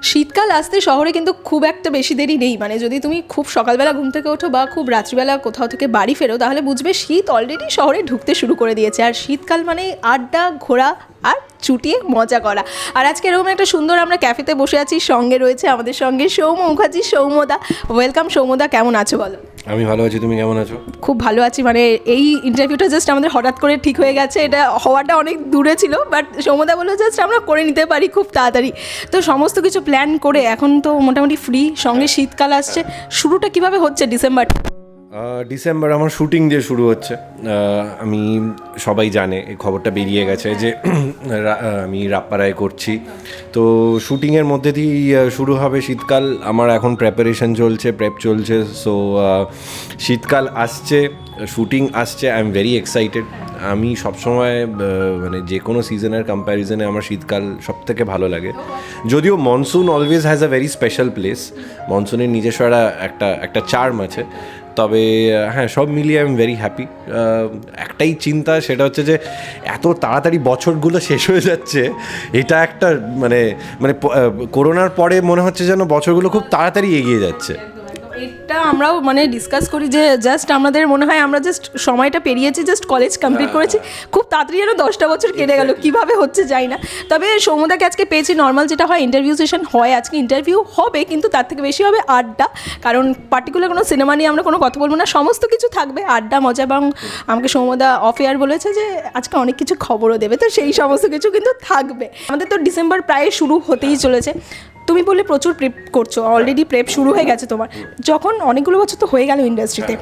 শীতকাল আসতে শহরে কিন্তু খুব একটা বেশি দেরি নেই, মানে যদি তুমি খুব সকালবেলা ঘুম থেকে ওঠো বা খুব রাত্রিবেলা কোথাও থেকে বাড়ি ফেরো তাহলে বুঝবে শীত অলরেডি শহরে ঢুকতে শুরু করে দিয়েছে। আর শীতকাল মানে আড্ডা, ঘোরা আর চুটিয়ে মজা করা। আর আজকে এরকম একটা সুন্দর আমরা ক্যাফেতে বসে আছি, সঙ্গে রয়েছে আমাদের সঙ্গে সৌম্য মুখার্জি, সৌম্যদা। ওয়েলকাম সৌম্যদা, কেমন আছো বলো? আমি ভালো আছি, তুমি কেমন আছো? খুব ভালো আছি, মানে এই ইন্টারভিউটা জাস্ট আমাদের হঠাৎ করে ঠিক হয়ে গেছে, এটা হওয়াটা অনেক দূরে ছিল, বাট সৌম্যদা বললো জাস্ট আমরা করে নিতে পারি খুব তাড়াতাড়ি। তো সমস্ত কিছু প্ল্যান করে এখন তো মোটামুটি ফ্রি, সঙ্গে শীতকাল আসছে, শুরুটা কিভাবে হচ্ছে ডিসেম্বর? ডিসেম্বর আমার শুটিং দিয়ে শুরু হচ্ছে। আমি সবাই জানে, এই খবরটা বেরিয়ে গেছে যে আমি রাপ্পারায় করছি, তো শুটিংয়ের মধ্যে দিয়েই শুরু হবে শীতকাল। আমার এখন প্রেপারেশন চলছে, প্রেপ চলছে। সো শীতকাল আসছে, শুটিং আসছে, আই এম ভেরি এক্সাইটেড। আমি সবসময় মানে যে কোনো সিজনের কম্প্যারিজনে আমার শীতকাল সবথেকে ভালো লাগে। যদিও monsoon always has a very special place, মনসুনের নিজস্ব একটা চার্ম আছে, তবে হ্যাঁ সব মিলিয়ে আই এম ভেরি হ্যাপি। একটাই চিন্তা, সেটা হচ্ছে যে এত তাড়াতাড়ি বছরগুলো শেষ হয়ে যাচ্ছে, এটা একটা মানে মানে করোনার পরে মনে হচ্ছে যেন বছরগুলো খুব তাড়াতাড়ি এগিয়ে যাচ্ছে। এটা আমরাও মানে ডিসকাস করি যে জাস্ট আমাদের মনে হয় আমরা জাস্ট সময়টা পেরিয়েছি, জাস্ট কলেজ কমপ্লিট করেছি, খুব তাড়াতাড়ি যেন 10টা বছর কেটে গেল, কীভাবে হচ্ছে যাই না। তবে সৌম্যদাকে আজকে পেয়েছি, নর্মাল যেটা হয় ইন্টারভিউ সেশন হয়, আজকে ইন্টারভিউ হবে, কিন্তু তার থেকে বেশি হবে আড্ডা। কারণ পার্টিকুলার কোনো সিনেমা নিয়ে আমরা কোনো কথা বলবো না, সমস্ত কিছু থাকবে আড্ডা, মজা। এবং আমাকে সৌম্যদা অফ এয়ার বলেছে যে আজকে অনেক কিছু খবরও দেবে, তো সেই সমস্ত কিছু কিন্তু থাকবে। আমাদের তো ডিসেম্বর প্রায় শুরু হতেই চলেছে। তুমি বললে প্রচুর প্রেপ করছো, অলরেডি প্রেপ শুরু হয়ে গেছে তোমার। যখন অনেকগুলো বছর তো হয়ে গেল ইন্ডাস্ট্রিতে,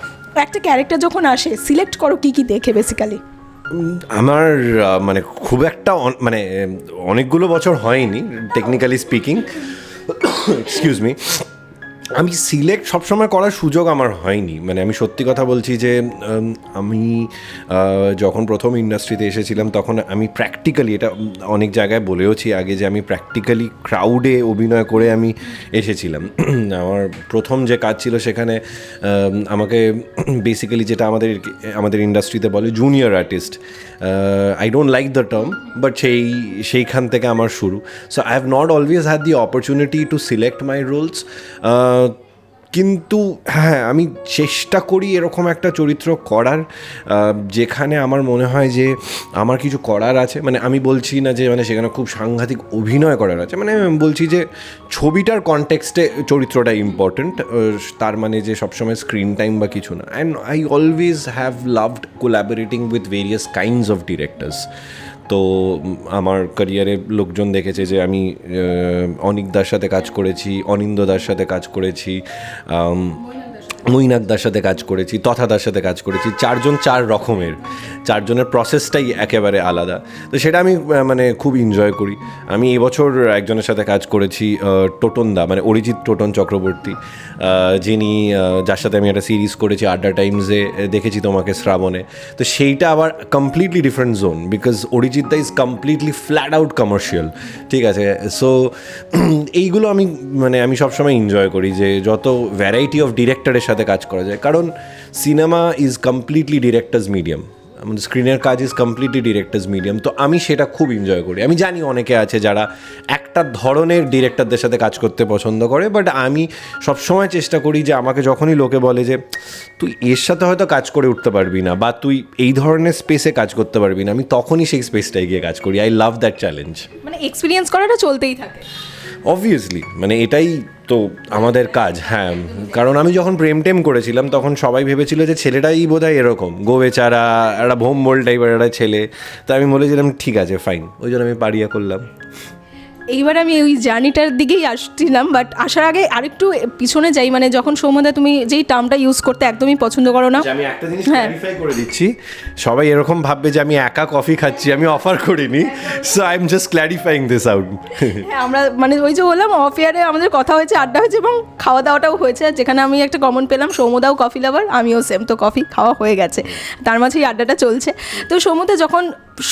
একটা ক্যারেক্টার যখন আসে সিলেক্ট করো কী কী দেখে বেসিক্যালি? আমার মানে খুব একটা মানে অনেকগুলো বছর হয়নি টেকনিক্যালি স্পিকিং, এক্সকিউজ মি। আমি সিলেক্ট সবসময় করার সুযোগ আমার হয়নি, মানে আমি সত্যি কথা বলছি যে আমি যখন প্রথম ইন্ডাস্ট্রিতে এসেছিলাম তখন আমি প্র্যাকটিক্যালি, এটা অনেক জায়গায় বলেওছি আগে, যে আমি প্র্যাকটিক্যালি ক্রাউডে অভিনয় করে আমি এসেছিলাম। আমার প্রথম যে কাজ ছিল সেখানে আমাকে বেসিক্যালি, যেটা আমাদের ইন্ডাস্ট্রিতে বলে junior artist, I don't like the term, but সেইখান থেকে আমার শুরু। So I have not always had the opportunity to select my roles, কিন্তু হ্যাঁ আমি চেষ্টা করি এরকম একটা চরিত্র করার যেখানে আমার মনে হয় যে আমার কিছু করার আছে। মানে আমি বলছি না যে মানে সেখানে খুব সাংঘাতিক অভিনয় করার আছে, মানে আমি বলছি যে ছবিটার কনটেক্সটে চরিত্রটা ইম্পর্ট্যান্ট, তার মানে যে সবসময় স্ক্রিন টাইম বা কিছু না। And I always have loved collaborating with various kinds of directors. তো আমার ক্যারিয়ারে লোকজন দেখেছে যে আমি অনিকদার সাথে কাজ করেছি, অনিন্দদার সাথে কাজ করেছি, মৈনাকদার সাথে কাজ করেছি, তথাদার সাথে কাজ করেছি। চারজন চার রকমের, চারজনের প্রসেসটাই একেবারে আলাদা। তো সেটা আমি মানে খুব এনজয় করি। আমি এবছর একজনের সাথে কাজ করেছি, টোটনদা, মানে অরিজিৎ টোটন চক্রবর্তী, যিনি, যার সাথে আমি একটা সিরিজ করেছি আড্ডা টাইমসে, দেখেছি তোমাকে শ্রাবণে। তো সেইটা আবার completely different zone, because Arijit da is completely flat out commercial, ঠিক আছে। সো এইগুলো আমি সবসময় এনজয় করি, যে যত ভ্যারাইটি অফ ডিরেক্টরের সাথে কাজ করা যায়, কারণ cinema is completely directors medium, আমাদের স্ক্রিনের কাজ ইজ কমপ্লিটলি ডিরেক্টার্স মিডিয়াম। তো আমি সেটা খুব এনজয় করি। আমি জানি অনেকে আছে যারা একটা ধরনের ডিরেক্টরদের সাথে কাজ করতে পছন্দ করে, বাট আমি সবসময় চেষ্টা করি যে আমাকে যখনই লোকে বলে যে তুই এর সাথে হয়তো কাজ করে উঠতে পারবি না, বা তুই এই ধরনের স্পেসে কাজ করতে পারবি না, আমি তখনই সেই স্পেসটায় গিয়ে কাজ করি। I love that challenge. মানে এক্সপিরিয়েন্স করাটা চলতেই থাকে অবভিয়াসলি, মানে এটাই তো আমাদের কাজ। হ্যাঁ, কারণ আমি যখন প্রেম টেম করেছিলাম তখন সবাই ভেবেছিল যে ছেলেটাই বোধহয় এরকম গো বেচারা, একটা ভোমবোল টাইপের একটা ছেলে। তো আমি বলেছিলাম ঠিক আছে ফাইন, ওই জন্য আমি পারিয়া করলাম। এইবার আমি ওই জার্নিটার দিকেই আসছিলাম, বাট আসার আগে আরেকটু পিছনে যাই। মানে যখন সৌম্যদা তুমি যেই টার্মটা ইউজ করতে একদমই পছন্দ করো না, আমি একটা জিনিস ক্লারিফাই করে দিচ্ছি, সবাই এরকম ভাববে যে আমি একা কফি খাচ্ছি, আমি অফার করিনি। So I am just clarifying this out. হ্যাঁ, আমরা মানে ওই যে বললাম অফ এয়ারে আমাদের কথা হয়েছে, আড্ডা হয়েছে এবং খাওয়া দাওয়াটাও হয়েছে, যেখানে আমি একটা কমন পেলাম, সৌম্যদাও কফি লাভার, আমিও সেম, তো কফি খাওয়া হয়ে গেছে, তার মাঝেই আড্ডাটা চলছে। তো সৌম্যদা যখন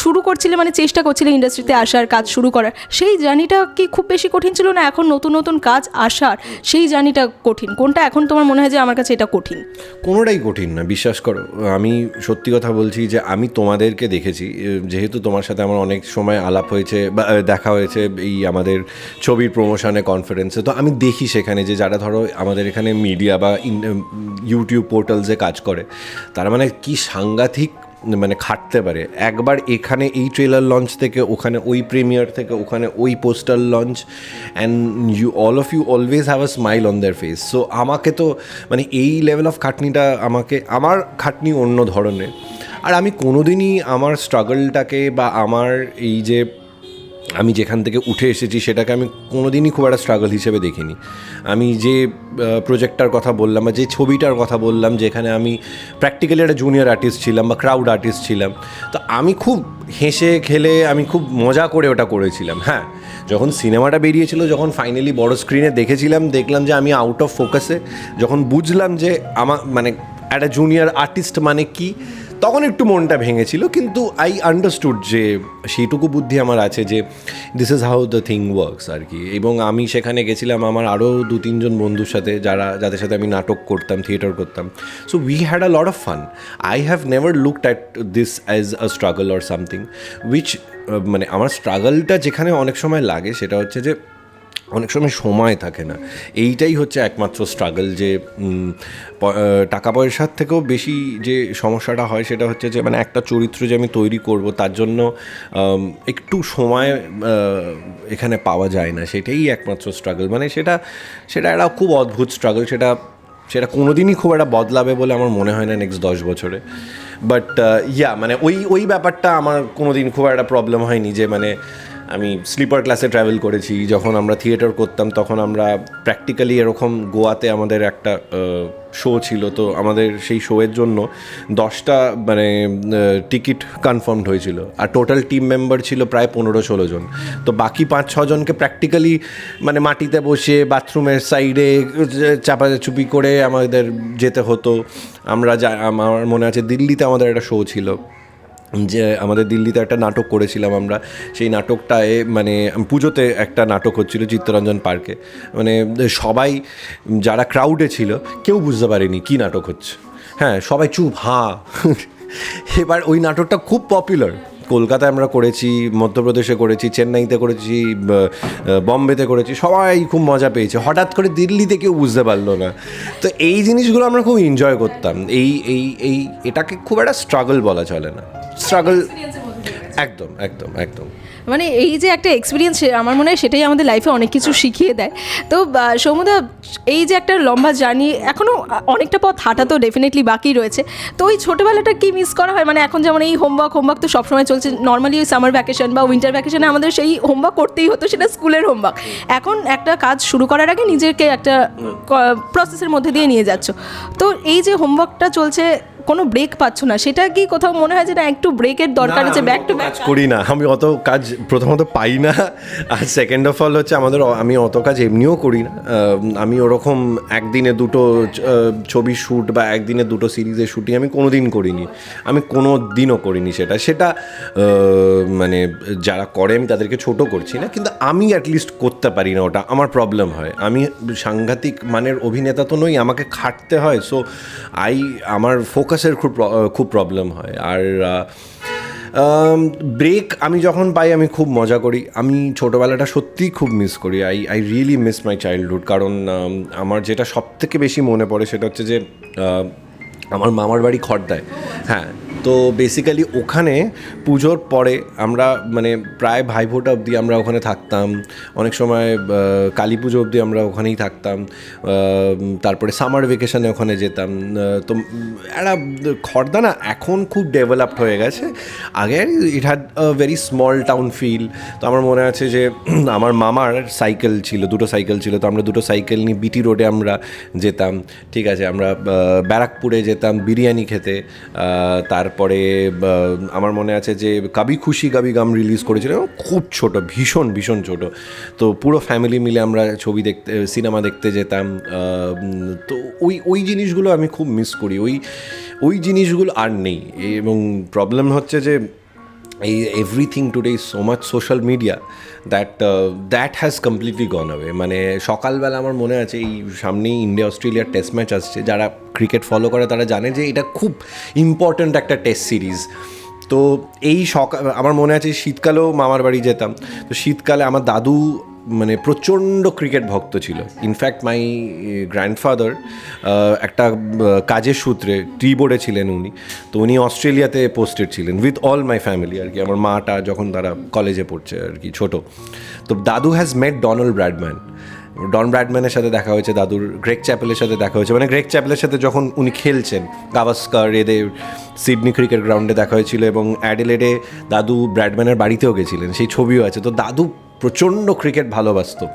শুরু করছিলে, মানে চেষ্টা করছিলে ইন্ডাস্ট্রিতে আসার, কাজ শুরু করার, সেই জার্নিটা কি খুব বেশি কঠিন ছিল, না এখন নতুন নতুন কাজ আসার সেই জার্নিটা কঠিন? কোনটা এখন তোমার মনে হয় যে আমার কাছে এটা কঠিন? কোনোটাই কঠিন না, বিশ্বাস করো। আমি সত্যি কথা বলছি যে আমি তোমাদেরকে দেখেছি, যেহেতু তোমার সাথে আমার অনেক সময় আলাপ হয়েছে বা দেখা হয়েছে এই আমাদের ছবির প্রমোশনে, কনফারেন্সে, তো আমি দেখি সেখানে যে যারা ধরো আমাদের এখানে মিডিয়া বা ইউটিউব পোর্টালসে কাজ করে, তারা মানে কি সাংঘাতিক মানে খাটতে পারে। একবার এখানে এই ট্রেলার লঞ্চ থেকে ওখানে ওই প্রিমিয়ার থেকে ওখানে ওই poster launch, and all of you always have a smile on their face. So আমাকে তো মানে এই লেভেল অফ খাটনিটা, আমার খাটনি অন্য ধরনের। আর আমি কোনোদিনই আমার স্ট্রাগলটাকে বা আমার এই যে আমি যেখান থেকে উঠে এসেছি সেটাকে আমি কোনোদিনই খুব একটা স্ট্রাগল হিসেবে দেখিনি। আমি যে প্রজেক্টটার কথা বললাম বা যে ছবিটার কথা বললাম, যেখানে আমি প্র্যাকটিক্যালি একটা জুনিয়র আর্টিস্ট ছিলাম বা ক্রাউড আর্টিস্ট ছিলাম, তো আমি খুব হেসে খেলে আমি খুব মজা করে ওটা করেছিলাম। হ্যাঁ, যখন সিনেমাটা বেরিয়েছিল, যখন ফাইনালি বড় স্ক্রিনে দেখলাম যে আমি আউট অফ ফোকাসে, যখন বুঝলাম যে আমার মানে একটা জুনিয়র আর্টিস্ট মানে কি, তখন একটু মনটা ভেঙেছিল। কিন্তু আই আন্ডারস্টুড যে সেইটুকু বুদ্ধি আমার আছে যে this is how the thing works আর কি। এবং আমি সেখানে গেছিলাম আমার আরও 2-3 জন বন্ধুর সাথে, যাদের সাথে আমি নাটক করতাম, থিয়েটার করতাম। So we had a lot of fun. I have never looked at this as a struggle or something which মানে আমার স্ট্রাগলটা যেখানে অনেক সময় লাগে সেটা হচ্ছে যে অনেক সময় থাকে না। এইটাই হচ্ছে একমাত্র স্ট্রাগল, যে টাকা পয়সার থেকেও বেশি যে সমস্যাটা হয় সেটা হচ্ছে যে মানে একটা চরিত্র যে আমি তৈরি করব তার জন্য একটু সময় এখানে পাওয়া যায় না, সেটাই একমাত্র স্ট্রাগল। মানে সেটা একটা খুব অদ্ভুত স্ট্রাগল। সেটা কোনোদিনই খুব একটা বদলাবে বলে আমার মনে হয় না নেক্সট 10 বছরে। বাট মানে ওই ব্যাপারটা আমার কোনোদিন খুব একটা প্রবলেম হয়নি। যে মানে আমি স্লিপার ক্লাসে ট্রাভেল করেছি, যখন আমরা থিয়েটার করতাম তখন আমরা প্র্যাকটিক্যালি এরকম গোয়াতে আমাদের একটা শো ছিল, তো আমাদের সেই শোয়ের জন্য 10টা মানে টিকিট কনফার্মড হয়েছিল, আর টোটাল টিম মেম্বার ছিল প্রায় 15-16 জন। তো বাকি 5-6 জনকে প্র্যাকটিক্যালি মানে মাটিতে বসে বাথরুমের সাইডে চাপাচুপি করে আমাদের যেতে হতো। আমার মনে আছে দিল্লিতে আমাদের একটা শো ছিল, যে আমাদের দিল্লিতে একটা নাটক করেছিলাম আমরা। সেই নাটকটায় মানে পুজোতে একটা নাটক হচ্ছিল চিত্তরঞ্জন পার্কে, মানে সবাই যারা ক্রাউডে ছিল কেউ বুঝতে পারেনি কী নাটক হচ্ছে। হ্যাঁ, সবাই চুপ, হাঁ। এবার ওই নাটকটা খুব পপুলার। কলকাতায় আমরা করেছি, মধ্যপ্রদেশে করেছি, চেন্নাইতে করেছি, বম্বেতে করেছি, সবাই খুব মজা পেয়েছে। হঠাৎ করে দিল্লিতে কেউ বুঝতে পারলো না। তো এই জিনিসগুলো আমরা খুব এনজয় করতাম। এটাকে খুব একটা স্ট্রাগল বলা চলে না, স্ট্রাগল একদম একদম একদম। মানে এই যে একটা এক্সপিরিয়েন্স, আমার মনে হয় সেটাই আমাদের লাইফে অনেক কিছু শিখিয়ে দেয়। তো সৌম্যদা, এই যে একটা লম্বা জার্নি, এখনও অনেকটা পথ হাঁটা তো ডেফিনেটলি বাকি রয়েছে। তো ওই ছোটোবেলাটা কি মিস করা হয়? মানে এখন যেমন এই হোমওয়ার্ক তো সবসময় চলছে, নর্মালি ওই সামার ভ্যাকেশন বা উইন্টার ভ্যাকেশনে আমাদের সেই হোমওয়ার্ক করতেই হতো, সেটা স্কুলের হোমওয়ার্ক। এখন একটা কাজ শুরু করার আগে নিজেকে একটা প্রসেসের মধ্যে দিয়ে নিয়ে যাচ্ছ। তো এই যে হোমওয়ার্কটা চলছে, কোনো ব্রেক পাচ্ছ না, সেটা কি কোথাও মনে হয় যে না একটু ব্রেকের দরকার আছে? ব্যাক টু ব্যাক করি না আমি, অত কাজ প্রথমত পাই না, আর সেকেন্ড অফ অল হচ্ছে আমি অত কাজ এমনিও করি না। আমি ওরকম একদিনে 2টো ছবির শ্যুট বা একদিনে 2টো সিরিজের শ্যুটিং আমি কোনো দিন করিনি, আমি কোনো দিনও করিনি। সেটা মানে যারা করে আমি তাদেরকে ছোট করছি না, কিন্তু আমি অ্যাটলিস্ট করতে পারি না, ওটা আমার প্রবলেম হয়। আমি সাংঘাতিক মানের অভিনেতা তো নই, আমাকে খাটতে হয়। সো আমার ফোকাসের খুব প্রবলেম হয়। আর ব্রেক আমি যখন পাই আমি খুব মজা করি। আমি ছোটোবেলাটা সত্যিই খুব মিস করি। I really miss my childhood. কারণ আমার যেটা সবথেকে বেশি মনে পড়ে সেটা হচ্ছে যে আমার মামার বাড়ি খড়দায়। হ্যাঁ, তো বেসিক্যালি ওখানে পুজোর পরে আমরা মানে প্রায় ভাইফোঁটা অবধি আমরা ওখানে থাকতাম। অনেক সময় কালী পুজো অবধি আমরা ওখানেই থাকতাম। তারপরে সামার ভেকেশনে ওখানে যেতাম। তো একটা খড়দা না এখন খুব ডেভেলপড হয়ে গেছে, আগে it had a very small town feel. তো আমার মনে আছে যে আমার মামার সাইকেল ছিল, 2টো সাইকেল ছিল, তো আমরা 2টো সাইকেল নিয়ে বিটি রোডে আমরা যেতাম। ঠিক আছে, আমরা ব্যারাকপুরে যেতাম বিরিয়ানি খেতে। তারপরে আমার মনে আছে যে কাবি খুশি কাবি গাম রিলিজ করেছিল, খুব ছোট, ভীষণ ভীষণ ছোট। তো পুরো ফ্যামিলি মিলে আমরা সিনেমা দেখতে যেতাম। তো ওই জিনিসগুলো আমি খুব মিস করি। ওই জিনিসগুলো আর নেই। এবং প্রবলেম হচ্ছে যে everything today is so much social media that has completely gone away. মানে সকালবেলা আমার মনে আছে এই সামনেই ইন্ডিয়া অস্ট্রেলিয়ার টেস্ট ম্যাচ আসছে, যারা ক্রিকেট ফলো করে তারা জানে যে এটা খুব ইম্পর্ট্যান্ট একটা টেস্ট সিরিজ। তো এই আমার মনে আছে শীতকালেও মামার বাড়ি যেতাম, তো শীতকালে আমার দাদু মানে প্রচণ্ড ক্রিকেট ভক্ত ছিল। ইনফ্যাক্ট মাই গ্র্যান্ডফাদার একটা কাজের সূত্রে টি বোর্ডে ছিলেন উনি, তো উনি অস্ট্রেলিয়াতে পোস্টেড ছিলেন উইথ অল মাই ফ্যামিলি আর কি। আমার মাটা যখন তারা কলেজে পড়ছে আর কি ছোটো, তো দাদু হ্যাজ মেট ডোনাল্ড ব্র্যাডম্যান। ডন ব্র্যাডম্যানের সাথে দেখা হয়েছে দাদুর, গ্রেগ চ্যাপেলের সাথে দেখা হয়েছে, মানে গ্রেগ চ্যাপেলের সাথে যখন উনি খেলছেন গাভাস্কার এদের সিডনি ক্রিকেট গ্রাউন্ডে দেখা হয়েছিল, এবং অ্যাডিলেডে দাদু ব্র্যাডম্যানের বাড়িতেও গেছিলেন, সেই ছবিও আছে। তো দাদু প্রচণ্ড ক্রিকেট ভালোবাসতো।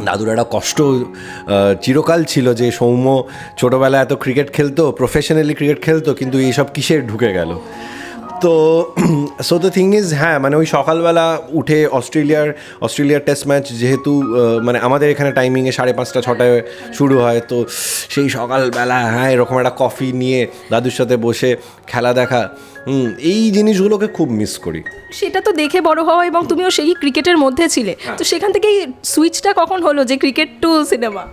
দাদুর একটা কষ্ট চিরকাল ছিল যে সৌম্য ছোটোবেলায় এত ক্রিকেট খেলতো, প্রফেশনালি ক্রিকেট খেলতো, কিন্তু এইসব কিসের ঢুকে গেল। তো সো দ্য থিং ইজ, হ্যাঁ মানে ওই সকালবেলা উঠে অস্ট্রেলিয়ার টেস্ট ম্যাচ যেহেতু মানে আমাদের এখানে টাইমিংয়ে 5:30 6টায় শুরু হয়, তো সেই সকালবেলা হ্যাঁ এরকম একটা কফি নিয়ে দাদুর সাথে বসে খেলা দেখা, এই জিনিসগুলোকে খুব মিস করি। সেটা তো দেখে বড় হওয়া, এবং তুমিও সেই ক্রিকেটের মধ্যে ছিলে, তো সেখান থেকেই সুইচটা কখন হলো যে ক্রিকেট টু সিনেমা?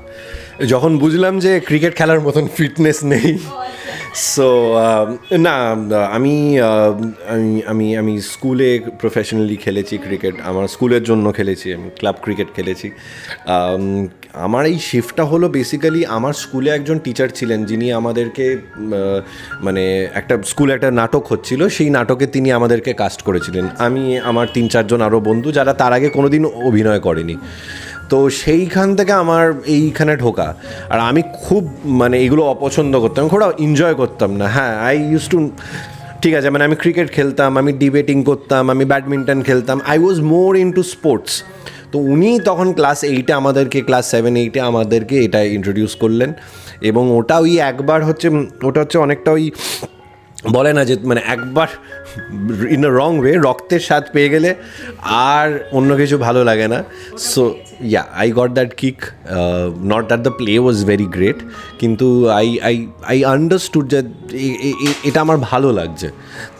যখন বুঝলাম যে ক্রিকেট খেলার মতন ফিটনেস নেই। সো না, আমি আমি আমি স্কুলে প্রফেশনালি খেলেছি ক্রিকেট, আমার স্কুলের জন্য খেলেছি, আমি ক্লাব ক্রিকেট খেলেছি। আমার এই শিফটটা হলো বেসিক্যালি, আমার স্কুলে একজন টিচার ছিলেন যিনি আমাদেরকে মানে একটা স্কুলে একটা নাটক হচ্ছিল, সেই নাটকে তিনি আমাদেরকে কাস্ট করেছিলেন, আমি আমার 3-4 জন আরও বন্ধু যারা তার আগে কোনো দিন অভিনয় করেনি। তো সেইখান থেকে আমার এইখানে ঢোকা, আর আমি খুব মানে এগুলো অপছন্দ করতাম, খুব এনজয় করতাম না। হ্যাঁ, আই ইউজ টু, ঠিক আছে, মানে আমি ক্রিকেট খেলতাম, আমি ডিবেটিং করতাম, আমি ব্যাডমিন্টন খেলতাম, I was more into sports. তো উনি তখন ক্লাস 8-এ আমাদেরকে, ক্লাস 7-8-এ আমাদেরকে এটা ইন্ট্রোডিউস করলেন, এবং ওটা ওই একবার হচ্ছে, ওটা হচ্ছে অনেকটা ওই বলে না যে মানে একবার ইন আ রং ওয়ে রক্তের স্বাদ পেয়ে গেলে আর অন্য কিছু ভালো লাগে না। So yeah, I got that kick, not that the play was very great, কিন্তু আই আন্ডারস্টুড যে এটা আমার ভালো লাগছে।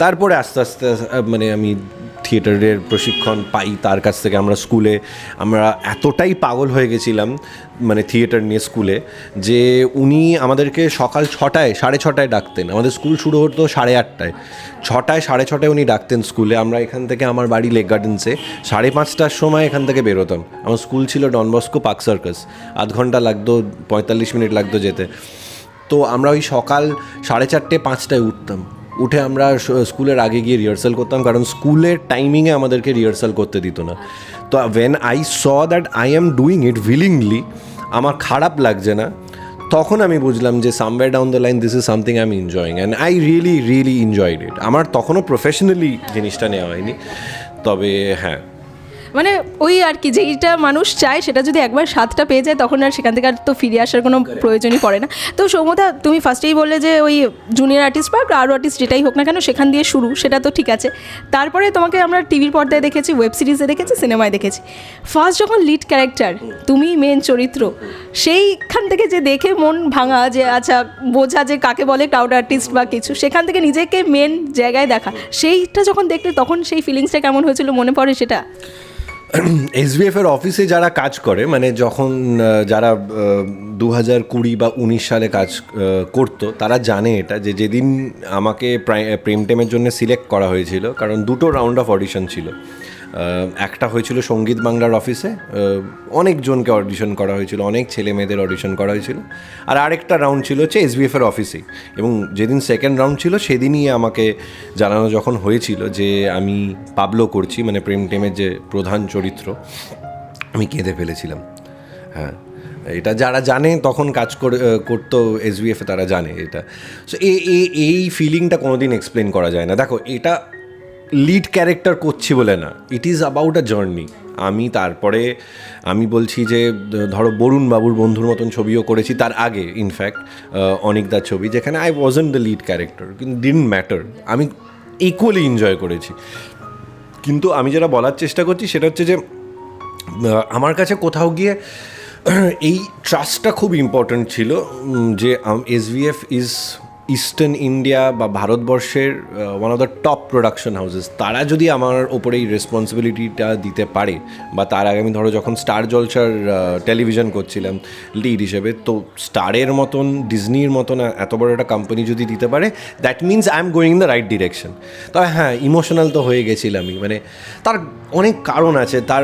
তারপরে আস্তে আস্তে মানে আমি থিয়েটারের প্রশিক্ষণ পাই তার কাছ থেকে। আমরা এতটাই পাগল হয়ে গেছিলাম মানে থিয়েটার নিয়ে স্কুলে, যে উনি আমাদেরকে সকাল 6টায় 6:30 ডাকতেন। আমাদের স্কুল শুরু হতো 8:30, 6টায় 6:30 উনি ডাকতেন স্কুলে। আমরা এখান থেকে, আমার বাড়ি লেক গার্ডেন্সে, 5:30টার সময় এখান থেকে বেরোতাম। আমার স্কুল ছিল ডন বস্কো পার্ক সার্কাস, 0.5 ঘন্টা লাগতো, 45 মিনিট লাগতো যেতে। তো আমরা ওই সকাল 4:30 5টায় উঠতাম, উঠে আমরা স্কুলের আগে গিয়ে রিহার্সাল করতাম, কারণ স্কুলের টাইমিংয়ে আমাদেরকে রিহার্সাল করতে দিত না। তো when I saw that I am doing it willingly, আমার খারাপ লাগছে না, তখন আমি বুঝলাম যে somewhere down the line this is something I am enjoying, and I really enjoyed it. আমার তখনও প্রফেশনালি জিনিসটা নেওয়া হয়নি, তবে হ্যাঁ মানে ওই আর কি, যেইটা মানুষ চায় সেটা যদি একবার স্বাদটা পেয়ে যায় তখন আর সেখান থেকে আর তো ফিরে আসার কোনো প্রয়োজনই পড়ে না। তো সৌম্যদা, তুমি ফার্স্টেই বললে যে ওই জুনিয়র আর্টিস্ট বা আরও আর্টিস্ট যেটাই হোক না কেন সেখান দিয়ে শুরু, সেটা তো ঠিক আছে। তারপরে তোমাকে আমরা টিভির পর্দায় দেখেছি, ওয়েব সিরিজে দেখেছি, সিনেমায় দেখেছি। ফার্স্ট যখন লিড ক্যারেক্টার, তুমি মেন চরিত্র, সেইখান থেকে যে দেখে মন ভাঙা, যে আচ্ছা বোঝা যে কাকে বলে ক্রাউড আর্টিস্ট বা কিছু, সেখান থেকে নিজেকে মেন জায়গায় দেখা, সেইটা যখন দেখলে তখন সেই ফিলিংসটা কেমন হয়েছিল, মনে পড়ে সেটা? SVF এর অফিসে যারা কাজ করে, মানে যখন যারা 2020 বা 19 সালে কাজ করতো, তারা জানে এটা, যে যেদিন আমাকে প্রেম টেমের জন্য সিলেক্ট করা হয়েছিল, কারণ 2টো রাউন্ড অফ অডিশন ছিল। একটা হয়েছিল সঙ্গীত বাংলার অফিসে, অনেকজনকে অডিশন করা হয়েছিল, অনেক ছেলে মেয়েদের অডিশন করা হয়েছিল, আর আরেকটা রাউন্ড ছিল হচ্ছে SVF এর অফিসেই। এবং যেদিন সেকেন্ড রাউন্ড ছিল সেদিনই আমাকে জানানো যখন হয়েছিল যে আমি পাবলো করছি, মানে প্রেম টেমের যে প্রধান চরিত্র, আমি কেঁদে ফেলেছিলাম। হ্যাঁ, এটা যারা জানে তখন কাজ করতো SVF-এ, তারা জানে এটা। সো এই ফিলিংটা কোনোদিন এক্সপ্লেন করা যায় না। দেখো, এটা লিড ক্যারেক্টার করছি বলে না, it is about a journey. তারপরে আমি বলছি যে ধরো বরুণ বাবুর বন্ধুর মতন ছবিও করেছি তার আগে, ইনফ্যাক্ট অনিকদার ছবি, যেখানে I wasn't the lead character, কিন্তু ডিডন্ট ম্যাটার, আমি ইকুয়ালি এনজয় করেছি। কিন্তু আমি যেটা বলার চেষ্টা করছি সেটা হচ্ছে যে আমার কাছে কোথাও গিয়ে এই ট্রাস্টটা খুব ইম্পর্ট্যান্ট ছিল, যে SVF ইস্টার্ন ইন্ডিয়া বা ভারতবর্ষের one of the top production houses, তারা যদি আমার ওপরে এই রেসপন্সিবিলিটিটা দিতে পারে, বা তার আগে আমি ধরো যখন স্টার জলসার টেলিভিশন করছিলাম লিড হিসেবে, তো স্টারের মতন ডিজনির মতন এত বড় একটা কোম্পানি যদি দিতে পারে, that means I am going in the right direction. তবে হ্যাঁ, ইমোশনাল তো হয়ে গেছিলামই, মানে তার অনেক কারণ আছে, তার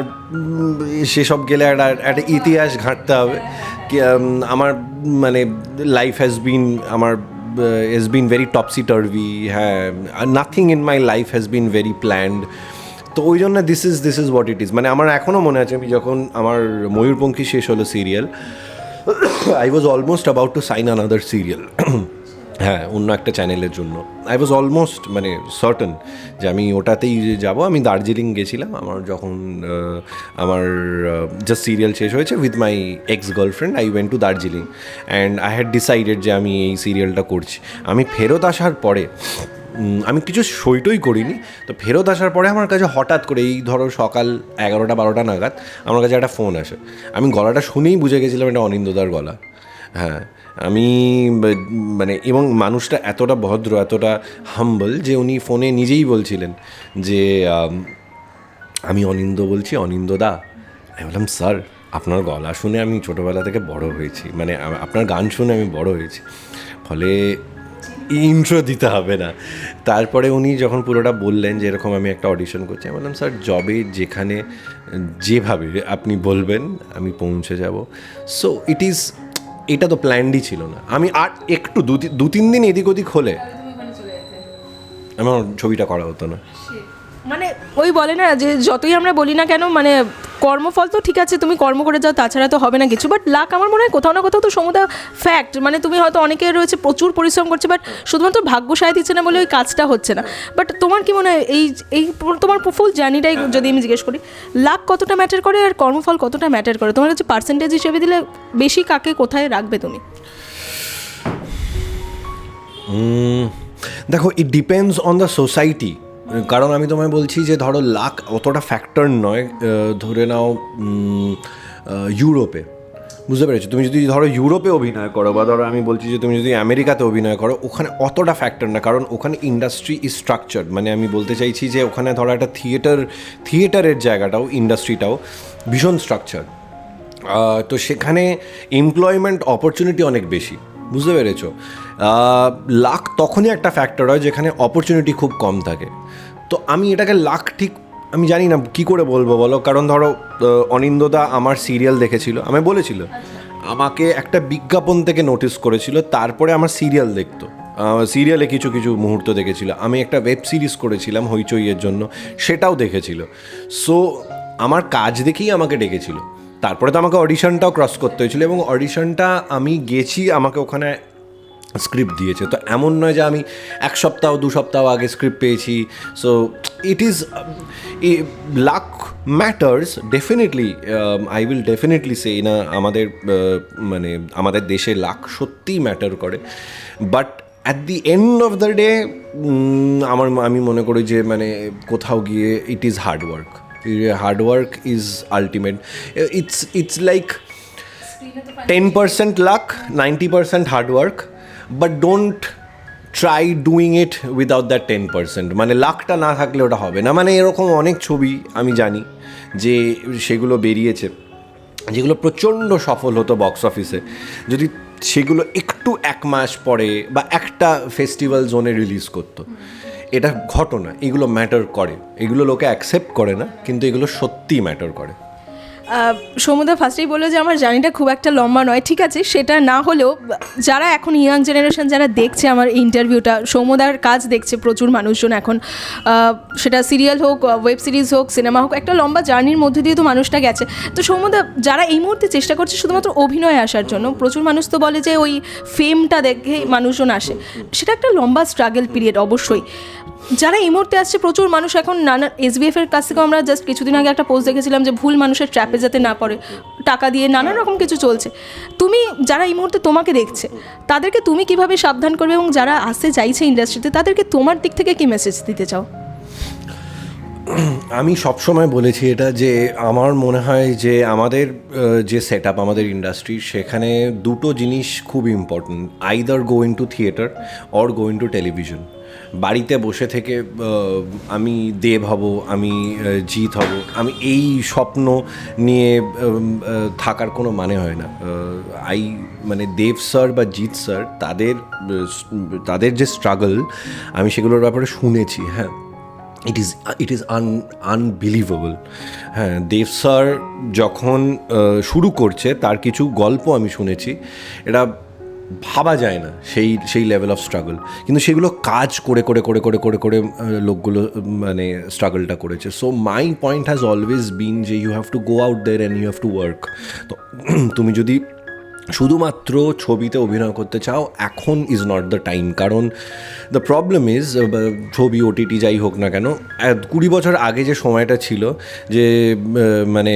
সেসব গেলে একটা ইতিহাস ঘাঁটতে হবে। আমার মানে life has been has been very topsy-turvy, হ্যাঁ, nothing in my life has been very planned. তো ওই জন্য this is what it is. মানে আমার এখনও মনে আছে, আমি যখন আমার ময়ূরপঙ্খী শেষ হলো serial, I was almost about to sign another serial, হ্যাঁ, অন্য একটা চ্যানেলের জন্য। আই ওয়াজ অলমোস্ট মানে সার্টেন যে আমি ওটাতেই যাব। আমি দার্জিলিং গেছিলাম আমার যখন আমার জাস্ট সিরিয়াল শেষ হয়েছে with my ex girlfriend. I went to Darjeeling and I had decided যে আমি এই সিরিয়ালটা করছি। আমি ফেরত আসার পরে আমি কিছু সইটই করিনি, তো ফেরত আসার পরে আমার কাছে হঠাৎ করে এই ধরো সকাল 11টা-12টা নাগাদ আমার কাছে একটা ফোন আসে। আমি গলাটা শুনেই বুঝে গেছিলাম এটা অনিন্দদার গলা। হ্যাঁ, আমি মানে, এবং মানুষটা এতটা ভদ্র, এতটা হাম্বল যে উনি ফোনে নিজেই বলছিলেন যে আমি অনিন্দ বলছি, অনিন্দদা। আমি বললাম, স্যার আপনার গলা শুনে আমি ছোটোবেলা থেকে বড় হয়েছি, মানে আপনার গান শুনে আমি বড় হয়েছি, ফলে ইন্ট্রো দিতে হবে না। তারপরে উনি যখন পুরোটা বললেন যে এরকম আমি একটা অডিশন করছি, আমি বললাম, স্যার জবে যেখানে যেভাবে আপনি বলবেন আমি পৌঁছে যাব। সো এটা তো প্ল্যান্ডই ছিল না। আমি আর একটু 2-3 দিন এদিক ওদিক হলে আমার ছবিটা করা হতো না। মানে ওই বলে না যে যতই আমরা বলি না কেন, মানে কর্মফল তো ঠিক আছে, তুমি কর্ম করে যাও, তাছাড়া তো হবে না কিছু। বাট লাক আমার মনে হয় কোথাও না কোথাও তো সমুদা ফ্যাক্ট। মানে তুমি হয়তো অনেকের রয়েছে প্রচুর পরিশ্রম করছে, বাট শুধুমাত্র ভাগ্য সায় দিচ্ছে না বলে ওই কাজটা হচ্ছে না। বাট তোমার কি মনে হয় এই তোমার ফুল জার্নিটাই যদি আমি জিজ্ঞেস করি, লাক কতটা ম্যাটার করে আর কর্মফল কতটা ম্যাটার করে? তোমার কাছে পার্সেন্টেজ হিসেবে দিলে বেশি কাকে কোথায় রাখবে তুমি? দেখো, it depends on the society. কারণ আমি তোমায় বলছি যে ধরো লাক অতটা ফ্যাক্টর নয়। ধরে নাও ইউরোপে, বুঝতে পেরেছো, তুমি যদি ধরো ইউরোপে অভিনয় করো, বা ধরো আমি বলছি যে তুমি যদি আমেরিকাতে অভিনয় করো, ওখানে অতটা ফ্যাক্টর না, কারণ ওখানে ইন্ডাস্ট্রি ইজ স্ট্রাকচার্ড। মানে আমি বলতে চাইছি যে ওখানে ধরো একটা থিয়েটারের জায়গাটাও, ইন্ডাস্ট্রিটাও ভীষণ স্ট্রাকচার। তো সেখানে এমপ্লয়মেন্ট অপরচুনিটি অনেক বেশি, বুঝতে পেরেছো। লাক তখনই একটা ফ্যাক্টর হয় যেখানে অপরচুনিটি খুব কম থাকে। তো আমি এটাকে লাক ঠিক আমি জানি না কী করে বলবো, বলো। কারণ ধরো অনিন্দদা আমার সিরিয়াল দেখেছিল, আমি বলেছিল, আমাকে একটা বিজ্ঞাপন থেকে নোটিস করেছিল, তারপরে আমার সিরিয়াল দেখতো, সিরিয়ালে কিছু কিছু মুহূর্ত দেখেছিল। আমি একটা ওয়েব সিরিজ করেছিলাম হইচইয়ের জন্য, সেটাও দেখেছিল। সো আমার কাজ দেখেই আমাকে ডেকেছিল। তারপরে তো আমাকে অডিশনটাও ক্রস করতে হয়েছিল, এবং অডিশনটা আমি গেছি, আমাকে ওখানে স্ক্রিপ্ট দিয়েছে। তো এমন নয় যে আমি 1 সপ্তাহ 2 সপ্তাহ আগে স্ক্রিপ্ট পেয়েছি। So it is luck matters definitely. I will definitely say না, আমাদের মানে আমাদের দেশে লাক সত্যিই ম্যাটার করে। But at the end of the day আমি মনে করি যে মানে কোথাও গিয়ে it is hard work. Hard work is ultimate. It's like 10% luck, 90% hard work, but don't try doing it without that 10%. মানে লাকটা না থাকলে ওটা হবে না। মানে এরকম অনেক ছবি আমি জানি যে সেগুলো বেরিয়েছে, যেগুলো প্রচণ্ড সফল হতো বক্স অফিসে, যদি সেগুলো একটু 1 মাস পরে বা একটা ফেস্টিভ্যাল জোনে রিলিজ করতো। এটা ঘটনা, এগুলো ম্যাটার করে, এগুলো লোকে অ্যাকসেপ্ট করে না, কিন্তু এগুলো সত্যিই ম্যাটার করে। সমুদা ফার্স্টেই বললো যে আমার জার্নিটা খুব একটা লম্বা নয়। ঠিক আছে, সেটা না হলেও যারা এখন ইয়াং জেনারেশন যারা দেখছে আমার ইন্টারভিউটা, সমুদার কাজ দেখছে প্রচুর মানুষজন এখন, সেটা সিরিয়াল হোক, ওয়েব সিরিজ হোক, সিনেমা হোক, একটা লম্বা জার্নির মধ্যে দিয়ে তো মানুষটা গেছে। তো সমুদা যারা এই মুহূর্তে চেষ্টা করছে শুধুমাত্র অভিনয়ে আসার জন্য, প্রচুর মানুষ তো বলে যে ওই ফেমটা দেখে মানুষজন আসে, সেটা একটা লম্বা স্ট্রাগল পিরিয়ড অবশ্যই। যারা এই মুহূর্তে আসছে, প্রচুর মানুষ এখন নানা SBF-এর কাছ থেকে আমরা জাস্ট কিছুদিন আগে একটা পোস্ট দেখেছিলাম যে ভুল মানুষের ট্র্যাপে যাতে না পড়ে, টাকা দিয়ে নানা রকম কিছু চলছে। তুমি যারা এই মুহূর্তে তোমাকে দেখছে, তাদেরকে তুমি কিভাবে সাবধান করবে, এবং যারা আসতে চাইছে ইন্ডাস্ট্রিতে, তাদেরকে তোমার দিক থেকে কি মেসেজ দিতে চাও? আমি সবসময় বলেছি এটা যে আমার মনে হয় যে আমাদের যে সেট আপ আমাদের ইন্ডাস্ট্রি সেখানে দুটো জিনিস খুব important, either go into theatre or go into television. বাড়িতে বসে থেকে আমি দেব হব, আমি জিৎ হব, আমি এই স্বপ্ন নিয়ে থাকার কোনো মানে হয় না। মানে দেব স্যার বা জিৎ স্যার তাদের যে স্ট্রাগল আমি সেগুলোর ব্যাপারে শুনেছি। হ্যাঁ, ইট ইজ আনবিলিভেবল। হ্যাঁ, দেব স্যার যখন শুরু করছে তার কিছু গল্প আমি শুনেছি, এটা ভাবা যায় না সেই লেভেল অফ স্ট্রাগল, কিন্তু সেগুলো কাজ করে করে করে করে করে করে লোকগুলো মানে স্ট্রাগলটা করেছে। So my point has always been যে you have to go out there and you have to work. তো তুমি যদি শুধুমাত্র ছবিতে অভিনয় করতে চাও, এখন ইজ নট দ্য টাইম। কারণ দ্য প্রবলেম ইজ, ছবি ওটিটি যাই হোক না কেন, 20 বছর আগে যে সময়টা ছিল যে মানে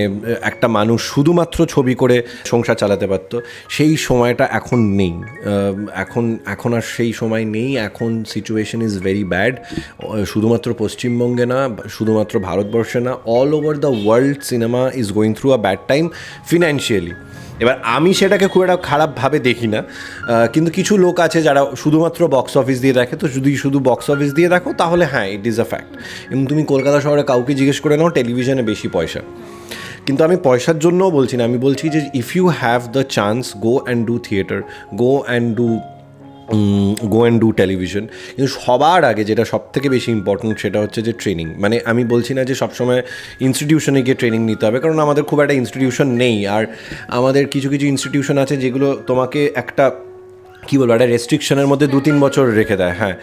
একটা মানুষ শুধুমাত্র ছবি করে সংসার চালাতে পারতো, সেই সময়টা এখন নেই। এখন আর সেই সময় নেই। এখন সিচুয়েশন ইজ ভেরি ব্যাড। শুধুমাত্র পশ্চিমবঙ্গে না, শুধুমাত্র ভারতবর্ষে না, all over the world cinema is going through a bad time financially. এবার আমি সেটাকে খুব একটা খারাপভাবে দেখি না, কিন্তু কিছু লোক আছে যারা শুধুমাত্র বক্স অফিস দিয়ে দেখে। তো যদি শুধু বক্স অফিস দিয়ে দেখো তাহলে হ্যাঁ, ইট ইজ আ ফ্যাক্ট। এবং তুমি কলকাতা শহরে কাউকে জিজ্ঞেস করে নাও, টেলিভিশনে বেশি পয়সা। কিন্তু আমি পয়সার জন্যও বলছি না, আমি বলছি যে if you have the chance, go and do theatre, go and do television. কিন্তু সবার আগে যেটা সব থেকে বেশি ইম্পর্টেন্ট সেটা হচ্ছে যে ট্রেনিং। মানে আমি বলছি না যে সবসময় ইনস্টিটিউশনে গিয়ে ট্রেনিং নিতে হবে, কারণ আমাদের খুব একটা ইনস্টিটিউশন নেই। আর আমাদের কিছু কিছু ইনস্টিটিউশন আছে যেগুলো তোমাকে একটা কী বলবো, একটা রেস্ট্রিকশনের মধ্যে 2-3 বছর রেখে দেয়। হ্যাঁ,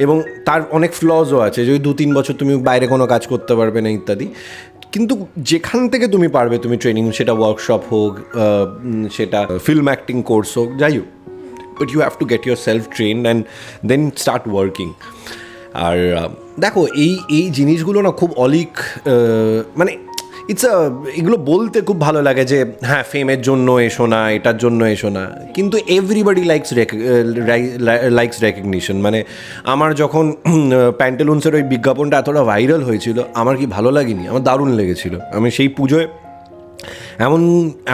এবং তার অনেক ফ্লজও আছে, যে 2-3 বছর তুমি বাইরে কোনো কাজ করতে পারবে না ইত্যাদি। কিন্তু যেখান থেকে তুমি পারবে তুমি ট্রেনিং, সেটা ওয়ার্কশপ হোক, সেটা ফিল্ম অ্যাক্টিং কোর্স হোক, যাই হোক, but you have to get yourself trained and then start working. আর দেখো এই জিনিসগুলো না খুব অলিক, মানে এগুলো বলতে খুব ভালো লাগে যে হ্যাঁ, ফেমের জন্য এসো না, এটার জন্য এসো না, কিন্তু এভরিবডি লাইকস রেকগনিশন। মানে আমার যখন প্যান্টালুন্সের ওই বিজ্ঞাপনটা এতটা ভাইরাল হয়েছিল, আমার কি ভালো লাগেনি? আমার দারুণ লেগেছিল। আমি সেই পুজোয়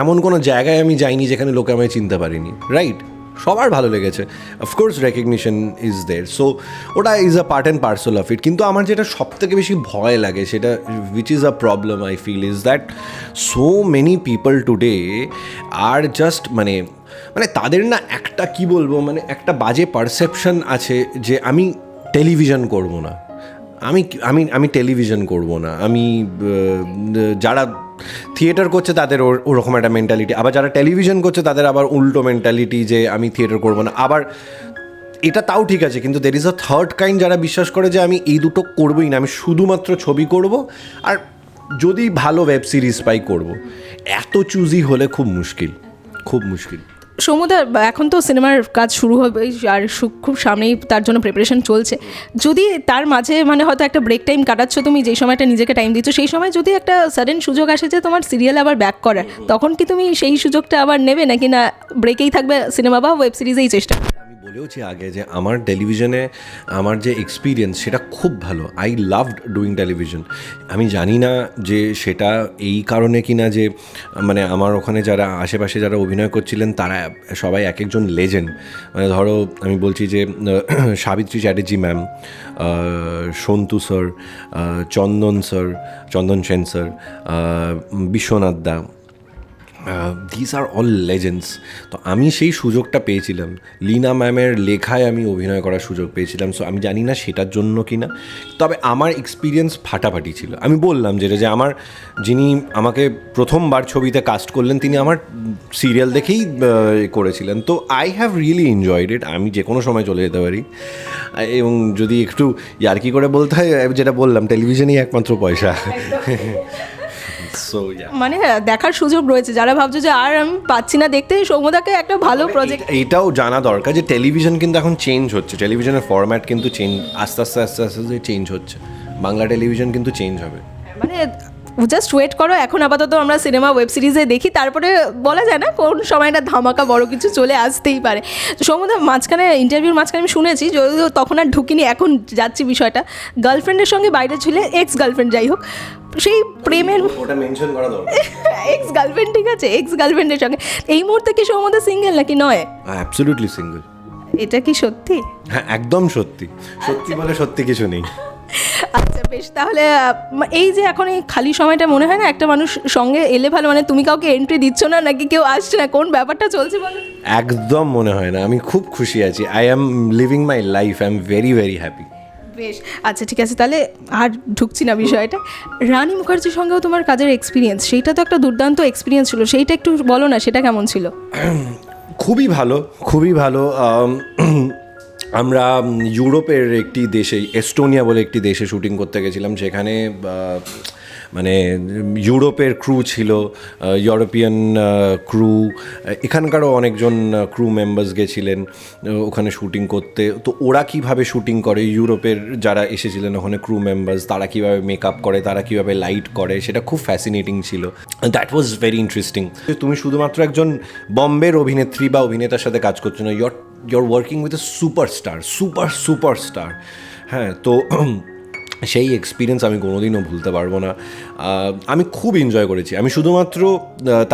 এমন কোনো জায়গায় আমি যাইনি যেখানে লোকে আমায় চিনতে পারিনি, রাইট? সবার ভালো লেগেছে। Of course recognition is there, so ওটা is a part and parcel of it. কিন্তু আমার যেটা সবথেকে বেশি ভয় লাগে, সেটা which is a problem I feel, is that so many people today are just মানে তাদের না একটা কি বলবো, মানে একটা বাজে পারসেপশন আছে যে আমি টেলিভিশন করব না, আমি টেলিভিশন করব না। আমি যারা থিয়েটার করছে তাদের ওরকম একটা মেন্টালিটি, আবার যারা টেলিভিশন করছে তাদের আবার উল্টো মেন্টালিটি যে আমি থিয়েটার করবো না। আবার এটা তাও ঠিক আছে, কিন্তু there is a third kind যারা বিশ্বাস করে যে আমি এই দুটো করবোই না, আমি শুধুমাত্র ছবি করব, আর যদি ভালো ওয়েব সিরিজ পাই করব। এত চুজি হলে খুব মুশকিল। সৌমদা, এখন তো সিনেমার কাজ শুরু হবে আর খুব সামনেই তার জন্য প্রিপারেশন চলছে। যদি তার মাঝে মানে হয়তো একটা ব্রেক টাইম কাটাচ্ছ তুমি, যেই সময়টা নিজেকে টাইম দিচ্ছ, সেই সময় যদি একটা সাডেন সুযোগ আসে যে তোমার সিরিয়াল আবার ব্যাক করার, তখন কি তুমি সেই সুযোগটা আবার নেবে, নাকি না ব্রেকেই থাকবে সিনেমা বা ওয়েব সিরিজেই চেষ্টা? বলেওছি আগে যে আমার টেলিভিশনে আমার যে এক্সপিরিয়েন্স সেটা খুব ভালো। I loved doing television. আমি জানি না যে সেটা এই কারণে কি না যে মানে আমার ওখানে যারা আশেপাশে যারা অভিনয় করছিলেন তারা সবাই এক একজন লেজেন্ড। মানে ধরো আমি বলছি যে Savitri Chatterjee ma'am, Santu sir, Chandan Sen sir, Biswanath da, this are all legends. তো আমি সেই সুযোগটা পেয়েছিলাম, লীনা ম্যামের লেখায় আমি অভিনয় করার সুযোগ পেয়েছিলাম। সো আমি জানি না সেটার জন্য কি না, তবে আমার এক্সপিরিয়েন্স ফাটাফাটি ছিল। আমি বললাম যেটা যে আমার যিনি আমাকে প্রথমবার ছবিতে কাস্ট করলেন তিনি আমার সিরিয়াল দেখেই করেছিলেন। তো আই হ্যাভ রিয়েলি এনজয়েড ইট। আমি যে কোনো সময় চলে যেতে পারি, এবং যদি একটু ইয়ার্কি করে বলতে হয়, যেটা বললাম, টেলিভিশনেই একমাত্র পয়সা। মানে দেখার সুযোগ রয়েছে, যারা ভাবছো যে আর আমি পাচ্ছি না দেখতে, সৌমদাকে একটা ভালো প্রজেক্ট। এইটাও জানা দরকার যে টেলিভিশন কিন্তু এখন চেঞ্জ হচ্ছে, টেলিভিশনের ফরম্যাট কিন্তু আস্তে আস্তে চেঞ্জ হচ্ছে। বাংলা টেলিভিশন কিন্তু চেঞ্জ হবে। মানে জাস্ট ওয়েট করো, এখন আপাতত আমরা সিনেমা ওয়েব সিরিজে দেখি, তারপরে বলা যায় না কোন সময়টা ধামাকা বড় কিছু চলে আসতেই পারে। তো সৌম্যদা মাঝখানে ইন্টারভিউর মাঝখানে আমি শুনেছি, যদিও তখন আর ঢুকিনি, এখন যাচ্ছি বিষয়টা, গার্লফ্রেন্ডের সঙ্গে বাইরে ছিল, এক্স গার্লফ্রেন্ড যাই হোক, সেই প্রেমের ওটা মেনশন করা দরকার। এক্স গার্লফ্রেন্ড, ঠিক আছে, এক্স গার্লফ্রেন্ডের সঙ্গে এই মুহূর্তে কি সৌম্যদা সিঙ্গেল নাকি নয়? Absolutely single. এটা কি সত্যি? হ্যাঁ, একদম সত্যি, সত্যি বলে সত্যি কিছু নেই। আচ্ছা বেশ, তাহলে এই যে এখন এই খালি সময়টা মনে হয় না একটা মানুষ সঙ্গে এলে ভালো, মানে তুমি কাউকে এন্ট্রি দিচ্ছ না নাকি কেউ আসছে না, কোন ব্যাপারটা চলছে বলো? একদম মনে হয় না, আমি খুব খুশি আছি। I am leaving my life, I am very very happy. বেশ, আচ্ছা ঠিক আছে, তাহলে আর ঢুকছি না বিষয়টা। রানী মুখার্জির সঙ্গেও তোমার কাজের এক্সপিরিয়েন্স, সেইটা তো একটা দুর্দান্ত এক্সপিরিয়েন্স ছিল, সেইটা একটু বলো না, সেটা কেমন ছিল? খুবই ভালো, খুবই ভালো। আমরা ইউরোপের একটি দেশে, এস্টোনিয়া বলে একটি দেশে শুটিং করতে গেছিলাম, সেখানে মানে ইউরোপের ক্রু ছিল, ইউরোপিয়ান ক্রু, এখানকারও অনেকজন ক্রু মেম্বার্স গেছিলেন ওখানে শুটিং করতে। তো ওরা কীভাবে শুটিং করে, ইউরোপের যারা এসেছিলেন ওখানে ক্রু মেম্বার্স, তারা কীভাবে মেকআপ করে, তারা কীভাবে লাইট করে, সেটা খুব ফ্যাসিনেটিং ছিল। That was very interesting. তুমি শুধুমাত্র একজন বম্বের অভিনেত্রী বা অভিনেতার সাথে কাজ করছো না, your working with a superstar. হ্যাঁ, তো সেই এক্সপিরিয়েন্স আমি কোনোদিনও ভুলতে পারবো না। আমি খুব এনজয় করেছি। আমি শুধুমাত্র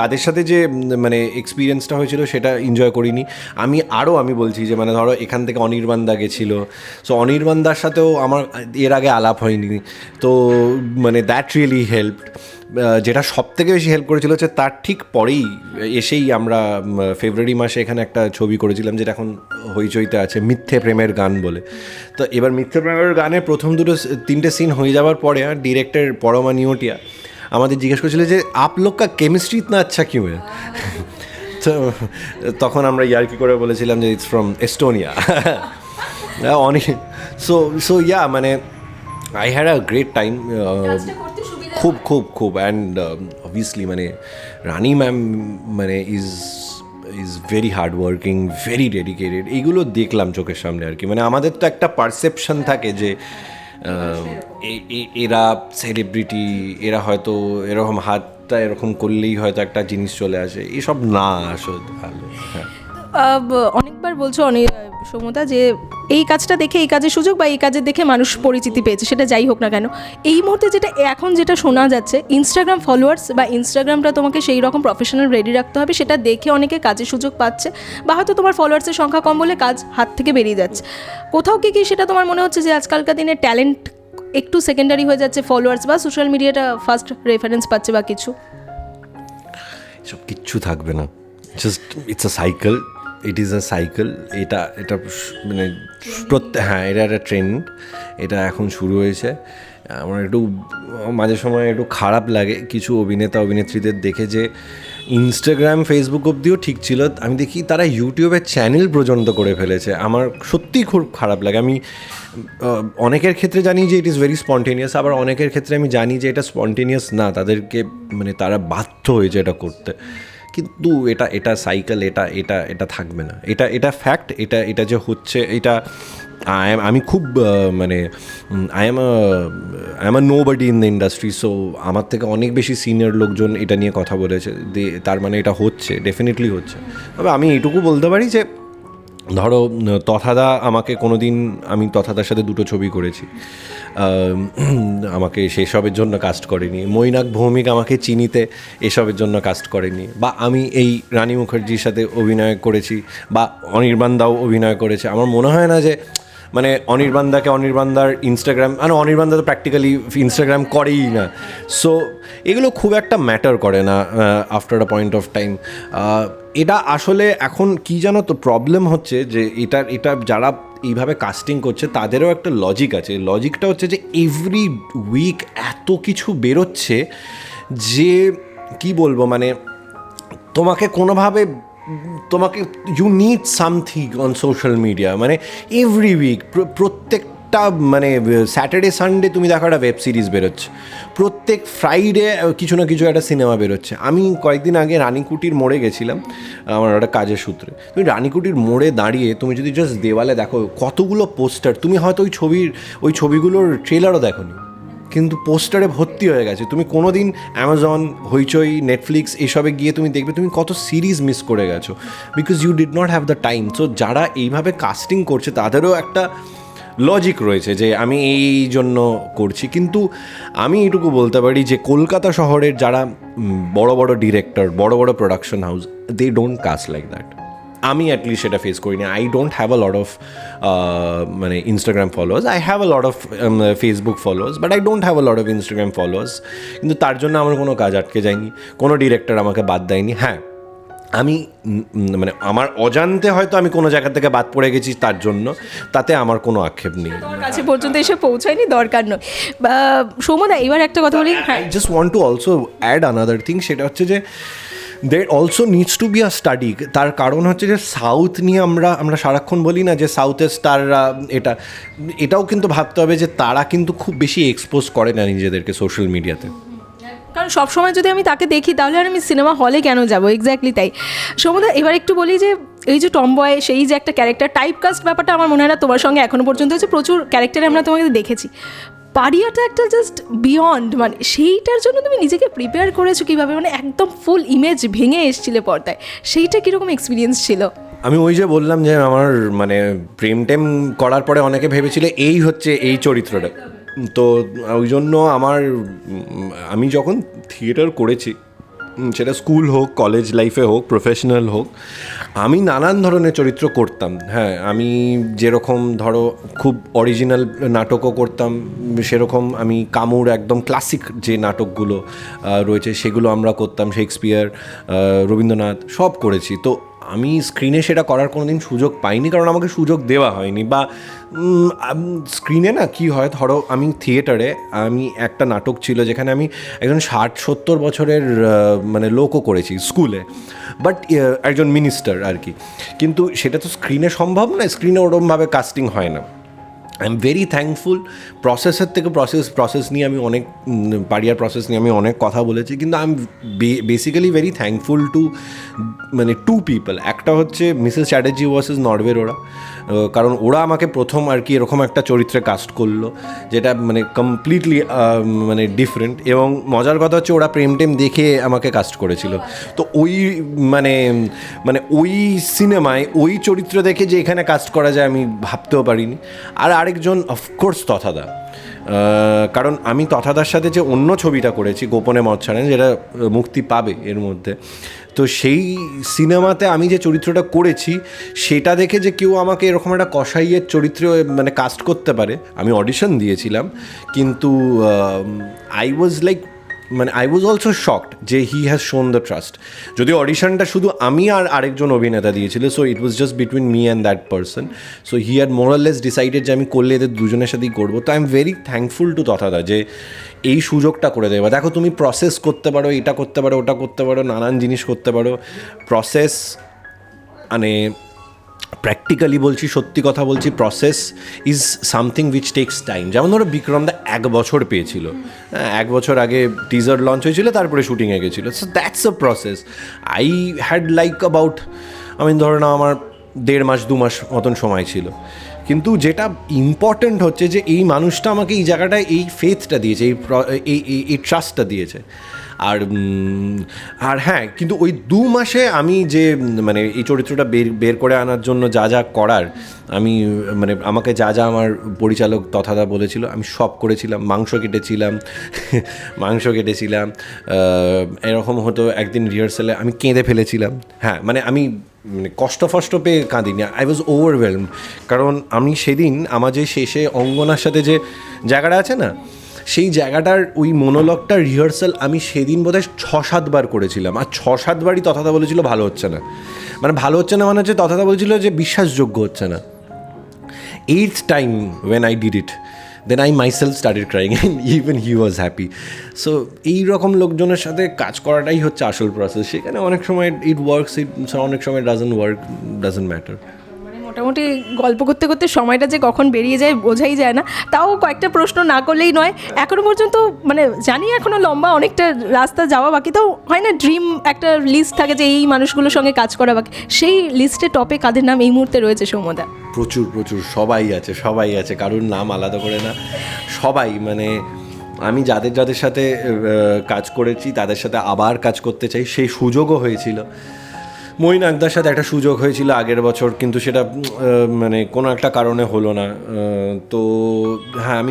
তাদের সাথে যে মানে এক্সপিরিয়েন্সটা হয়েছিল সেটা এনজয় করিনি, আমি বলছি যে মানে ধরো এখান থেকে অনির্বাণ দা গেছিলো, সো অনির্বাণ দার সাথেও আমার এর আগে আলাপ হয়নি, তো মানে দ্যাট রিয়েলি হেল্পড। যেটা সব থেকে বেশি হেল্প করেছিল হচ্ছে তার ঠিক পরেই এসেই আমরা ফেব্রুয়ারি মাসে এখানে একটা ছবি করেছিলাম যেটা এখন হইচইতে আছে, মিথ্যে প্রেমের গান বলে। তো এবার মিথ্যে প্রেমের গানে প্রথম তিনটে সিন হয়ে যাওয়ার পরে ডিরেক্টর পরমা নিউটিয়া আমাদের জিজ্ঞেস করেছিল যে আপ লোক কা কেমিস্ট্রি ইতনা আচ্ছা কিউ হ্যায়। তো তখন আমরা ইয়ার্কি করে বলেছিলাম যে ইটস ফ্রম এস্টোনিয়া। অনেক সো ইয়া, মানে I had a great time, খুব অ্যান্ড অবভিয়াসলি মানে রানী ম্যাম মানে is very hard working, very dedicated, এইগুলো দেখলাম চোখের সামনে আর কি। মানে আমাদের তো একটা পারসেপশন থাকে যে এরা সেলিব্রিটি, এরা হয়তো এরকম হাতটা এরকম করলেই হয়তো একটা জিনিস চলে আসে, এসব না আসলে ভালো। হ্যাঁ, অনেকবার বলছো সৌম্যদা যে এই কাজটা দেখে, এই কাজের সুযোগ বা এই কাজের দেখে মানুষ পরিচিতি পেয়েছে, সেটা যাই হোক না কেন, এই মুহূর্তে যেটা শোনা যাচ্ছে, ইনস্টাগ্রাম ফলোয়ার্স বা ইনস্টাগ্রামটা তোমাকে সেই রকম প্রফেশনাল রেডি রাখতে হবে, সেটা দেখে অনেকে কাজের সুযোগ পাচ্ছে, বা হয়তো তোমার ফলোয়ার্সের সংখ্যা কম বলে কাজ হাত থেকে বেরিয়ে যাচ্ছে। কোথাও কি সেটা তোমার মনে হচ্ছে যে আজকালকার দিনে ট্যালেন্ট একটু সেকেন্ডারি হয়ে যাচ্ছে, ফলোয়ার্স বা সোশ্যাল মিডিয়াটা ফার্স্ট রেফারেন্স পাচ্ছে বা কিছু? সব কিচ্ছু থাকবে না, just it's a cycle, it is a cycle. এটা মানে হ্যাঁ, এটা একটা ট্রেন্ড, এটা এখন শুরু হয়েছে। আমার একটু মাঝে সময় একটু খারাপ লাগে কিছু অভিনেতা অভিনেত্রীদের দেখে যে ইনস্টাগ্রাম ফেসবুক অবধিও ঠিক ছিল, আমি দেখি তারা ইউটিউবের চ্যানেল পর্যন্ত করে ফেলেছে। আমার সত্যিই খুব খারাপ লাগে। আমি অনেকের ক্ষেত্রে জানি যে ইট ইজ ভেরি স্পন্টেনিয়াস, আবার অনেকের ক্ষেত্রে আমি জানি যে এটা স্পন্টেনিয়াস না, তাদেরকে মানে তারা বাধ্য হয়েছে এটা করতে। কিন্তু এটা সাইকেল, এটা থাকবে না, এটা ফ্যাক্ট। এটা যে হচ্ছে, এটা আমি খুব মানে I am a nobody in the industry, so আমার থেকে অনেক বেশি সিনিয়র লোকজন এটা নিয়ে কথা বলেছে, তার মানে এটা হচ্ছে, ডেফিনেটলি হচ্ছে। তবে আমি এইটুকু বলতে পারি যে ধরো তথাদা আমাকে আমি তথাদার সাথে 2টো ছবি করেছি, আমাকে সেসবের জন্য কাস্ট করেনি। মৈনাক ভৌমিক আমাকে চিনিতে এসবের জন্য কাস্ট করেনি। বা আমি এই রানী মুখার্জির সাথে অভিনয় করেছি, বা অনির্বাণ দাও অভিনয় করেছে। আমার মনে হয় না যে মানে অনির্বাণদার ইনস্টাগ্রাম, মানে অনির্বাণদা তো প্র্যাকটিক্যালি ইনস্টাগ্রাম করেই না, সো এগুলো খুব একটা ম্যাটার করে না after a point of time. এটা আসলে এখন কি জানো তো প্রবলেম হচ্ছে যে এটা যারা এইভাবে কাস্টিং করছে তাদেরও একটা লজিক আছে। লজিকটা হচ্ছে যে এভরি উইক এত কিছু বেরোচ্ছে যে কি বলবো, মানে তোমাকে কোনোভাবে you need something on social media. মানে এভরি উইক প্রত্যেকটা মানে স্যাটারডে সানডে তুমি দেখো একটা ওয়েব সিরিজ বেরোচ্ছে, প্রত্যেক ফ্রাইডে কিছু না কিছু একটা সিনেমা বেরোচ্ছে। আমি কয়েকদিন আগে রানীকুটির মোড়ে গেছিলাম আমার একটা কাজের সূত্রে। তুমি রানীকুটির মোড়ে দাঁড়িয়ে তুমি যদি জাস্ট দেওয়ালে দেখো কতগুলো পোস্টার, তুমি হয়তো ওই ছবিগুলোর ট্রেলারও দেখোনি, কিন্তু পোস্টারে ভর্তি হয়ে গেছে। তুমি কোনো দিন অ্যামাজন, হইচই, নেটফ্লিক্স এসবে গিয়ে তুমি দেখবে তুমি কত সিরিজ মিস করে গেছো, because you did not have the time. So যারা এইভাবে কাস্টিং করছে তাদেরও একটা লজিক রয়েছে যে আমি এই জন্য করছি। কিন্তু আমি এইটুকু বলতে পারি যে কলকাতা শহরের যারা বড় বড় ডিরেক্টর, বড় বড় production house, they don't cast like that. আমি অ্যাটলিস্ট সেটা ফেস করিনি। I don't have a lot of মানে Instagram followers, I have a lot of Facebook followers, but I don't have a lot of Instagram followers. কিন্তু তার জন্য আমার কোনো কাজ আটকে যায়নি, কোনো ডিরেক্টর আমাকে বাদ দেয়নি। হ্যাঁ, আমি মানে আমার অজান্তে হয়তো আমি কোনো জায়গা থেকে বাদ পড়ে গেছি, তার জন্য তাতে আমার কোনো আক্ষেপ নেই। তোমার কাছে পর্যন্ত এসে পৌঁছায়নি, দরকার নয়। সৌম্যদা, এবার একটা কথা বলি। I just want to also add another thing, সেটা হচ্ছে যে there also needs to be a study. তার কারণ হচ্ছে যে সাউথ নিয়ে আমরা সারাক্ষণ বলি না যে সাউথের স্টাররা এটাও কিন্তু ভাবতে হবে যে তারা কিন্তু খুব বেশি এক্সপোজ করে না নিজেদেরকে সোশ্যাল মিডিয়াতে। কারণ সবসময় যদি আমি তাকে দেখি তাহলে আর আমি সিনেমা হলে কেন যাবো? এক্স্যাক্টলি তাই। সৌম্যদা, এবার একটু বলি যে এই যে টমবয়, সেই যে একটা ক্যারেক্টার টাইপকাস্ট ব্যাপারটা আমার মনে হয় না তোমার সঙ্গে এখনো পর্যন্ত হচ্ছে। প্রচুর ক্যারেক্টারে আমরা তোমাকে দেখেছি। পারিয়াটা একটা জাস্ট বিয়ন্ড, মানে সেইটার জন্য তুমি নিজেকে প্রিপেয়ার করেছো কীভাবে? মানে একদম ফুল ইমেজ ভেঙে এসেছিলে পর্দায়, সেইটা কীরকম এক্সপিরিয়েন্স ছিল? আমি ওই যে বললাম যে আমার মানে প্রেম টেম করার পরে অনেকে ভেবেছিল এই হচ্ছে এই চরিত্রটা। তো ওই জন্য আমি যখন থিয়েটার করেছি, সেটা স্কুল হোক, কলেজ লাইফে হোক, প্রফেশনাল হোক, আমি নানান ধরনের চরিত্র করতাম। হ্যাঁ, আমি যেরকম ধরো খুব অরিজিনাল নাটকও করতাম, সেরকম আমি কামুর একদম ক্লাসিক যে নাটকগুলো রয়েছে সেগুলো আমরা করতাম। শেক্সপিয়ার, রবীন্দ্রনাথ সব করেছি। তো আমি স্ক্রিনে সেটা করার কোনো দিন সুযোগ পাইনি, কারণ আমাকে সুযোগ দেওয়া হয়নি। বা স্ক্রিনে না কি হয়, ধরো আমি থিয়েটারে আমি একটা নাটক ছিল যেখানে আমি একজন 60-70 বছরের মানে লোকও করেছি স্কুলে, বাট একজন মিনিস্টার আর কি। কিন্তু সেটা তো স্ক্রিনে সম্ভব না, স্ক্রিনে ওরমভাবে কাস্টিং হয় না। I am very thankful. প্রসেসের থেকে প্রসেস নিয়ে আমি অনেক পারিয়ার প্রসেস নিয়ে আমি অনেক কথা বলেছি, কিন্তু I am basically very thankful two মানে টু পিপল। একটা হচ্ছে মিসেস চ্যাটার্জি ভার্সেস নরওয়ের ওরা, কারণ ওরা আমাকে প্রথম আর কি এরকম একটা চরিত্রে কাস্ট করলো যেটা মানে কমপ্লিটলি মানে ডিফারেন্ট। এবং মজার কথা হচ্ছে ওরা প্রেম টেম দেখে আমাকে কাস্ট করেছিল। তো ওই মানে ওই সিনেমায় ওই চরিত্র দেখে যে এখানে কাস্ট করা যায় আমি ভাবতেও পারিনি। আর আরেকজন অফকোর্স তথাদা, কারণ আমি তথাদার সাথে যে অন্য ছবিটা করেছি গোপনে মদ ছাড়েন, যেটা মুক্তি পাবে এর মধ্যে, তো সেই সিনেমাতে আমি যে চরিত্রটা করেছি সেটা দেখে যে কেউ আমাকে এরকম একটা কসাইয়ের চরিত্রে মানে কাস্ট করতে পারে, আমি অডিশন দিয়েছিলাম। কিন্তু আই ওয়াজ অলসো শকড যে he has shown the trust. যদি অডিশনটা শুধু আমি আর আরেকজন অভিনেতা দিয়েছিল, so it was just between me and that person. So he had more or less decided যে আমি করলে এদের দুজনের সাথেই করবো। তো I am very thankful to তথাদা যে এই সুযোগটা করে দেবে। দেখো, তুমি প্রসেস করতে পারো, এটা করতে পারো, ওটা করতে পারো, নানান জিনিস করতে পারো। প্রসেস মানে প্র্যাকটিক্যালি বলছি, সত্যি কথা বলছি, process is something which takes time. যেমন ধরো বিক্রমদা 1 বছর পেয়েছিল, 1 বছর আগে টিজার লঞ্চ হয়েছিল, তারপরে শুটিংয়ে গেছিলো। So that's a process. I had like about, আমি ধরে নাও আমার 1.5 মাস 2 মাস মতন সময় ছিল। কিন্তু যেটা ইম্পর্ট্যান্ট হচ্ছে যে এই মানুষটা আমাকে এই জায়গাটায় এই ফেথটা দিয়েছে, এই ট্রাস্টটা দিয়েছে। আর হ্যাঁ, কিন্তু ওই 2 মাসে আমি যে মানে এই চরিত্রটা বের করে আনার জন্য যা যা করার, আমি মানে আমাকে যা যা আমার পরিচালক তথাদা বলেছিল আমি সব করেছিলাম। মাংস কেটেছিলাম। এরকম হতো একদিন রিহার্সালে আমি কেঁদে ফেলেছিলাম। হ্যাঁ, মানে আমি মানে কষ্ট পেয়ে কাঁদিনি, আই ওয়াজ ওভারওয়েলমড। কারণ আমি সেদিন আমার যে শেষে অঙ্গনার সাথে যে জায়গাটা আছে না, সেই জায়গাটার ওই মনোলগটার রিহার্সাল আমি সেদিন বোধহয় 6-7 বার করেছিলাম। আর 6-7 বারই তথাদা বলেছিল ভালো হচ্ছে না, মানে হচ্ছে তথাদা বলেছিল যে বিশ্বাসযোগ্য হচ্ছে না। 8th time when I did it, then I myself started crying and even he was happy. So এই রকম লোকজনের সাথে কাজ করাটাই হচ্ছে আসল প্রসেস। সেখানে অনেক সময় it works, অনেক সময় doesn't matter. মোটামুটি গল্প করতে করতে সময়টা যে কখন বেরিয়ে যায় বোঝাই যায় না। তাও কয়েকটা প্রশ্ন না করলেই নয়। এখনও পর্যন্ত মানে জানি এখনও লম্বা অনেকটা রাস্তা যাওয়া বাকি, তো হয় না ড্রিম একটা লিস্ট থাকে যে এই মানুষগুলোর সঙ্গে কাজ করা বাকি, সেই লিস্টে টপে কাদের নাম এই মুহূর্তে রয়েছে সৌম্যদা? প্রচুর সবাই আছে, কারোর নাম আলাদা করে না, সবাই। মানে আমি যাদের যাদের সাথে কাজ করেছি তাদের সাথে আবার কাজ করতে চাই, সেই সুযোগও হয়েছিল। মঈন আকদার সাথে একটা সুযোগ হয়েছিল আগের বছর, কিন্তু সেটা মানে কোনো একটা কারণে হলো না। তো হ্যাঁ,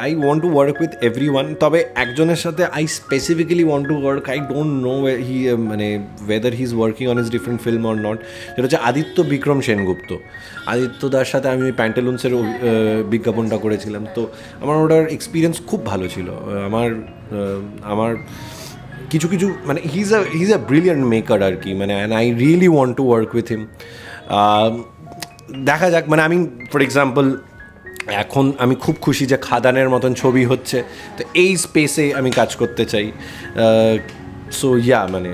I want to work with everyone, তবে একজনের সাথে I specifically want to work, I don't know মানে whether he is working on his different film or not. সেটা হচ্ছে আদিত্য বিক্রম সেনগুপ্ত। আদিত্যদার সাথে আমি প্যান্টালুন্সের বিজ্ঞাপনটা করেছিলাম, তো আমার ওটার এক্সপিরিয়েন্স খুব ভালো ছিল। আমার কিছু কিছু মানে he is a brilliant maker আর কি, মানে and I really want to work with him. দেখা যাক, মানে আমি ফর এক্সাম্পল এখন আমি খুব খুশি যে খাদানের মতন ছবি হচ্ছে, তো এই স্পেসে আমি কাজ করতে চাই। সো মানে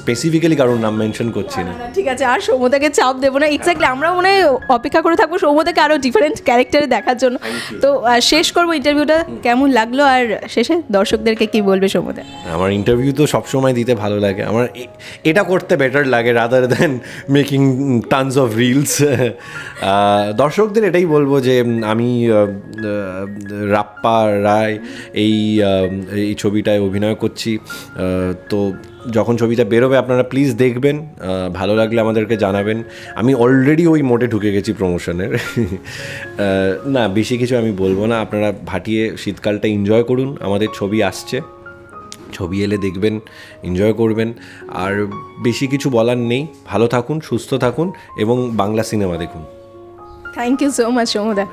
স্পেসিফিক্যালি কারোর নাম মেনশন করছি না। ঠিক আছে, আর সৌম্যদাকে চাপ দেবো না। এক্স্যাক্টলি, আমরা মনে হয় অপেক্ষা করে থাকবো সৌম্যদাকে আরও ডিফারেন্ট ক্যারেক্টারে দেখার জন্য। তো শেষ করবো ইন্টারভিউটা, কেমন লাগলো আর শেষে দর্শকদেরকে কি বলবে সৌম্যদা? আমার ইন্টারভিউ তো সবসময় দিতে ভালো লাগে, আমার এটা করতে বেটার লাগে rather than making tons of reels. দর্শকদের এটাই বলবো যে আমি রাপ্পা রায় এই ছবিটায় অভিনয় করছি। তো যখন ছবিটা বেরোবে আপনারা প্লিজ দেখবেন, ভালো লাগলে আমাদেরকে জানাবেন। আমি অলরেডি ওই মোডে ঢুকে গেছি প্রমোশনের। না, বেশি কিছু আমি বলবো না, আপনারা ভাটিয়ে শীতকালটা এনজয় করুন। আমাদের ছবি আসছে, ছবি এলে দেখবেন, এনজয় করবেন। আর বেশি কিছু বলার নেই, ভালো থাকুন, সুস্থ থাকুন এবং বাংলা সিনেমা দেখুন। Thank you so much সৌম্যদা।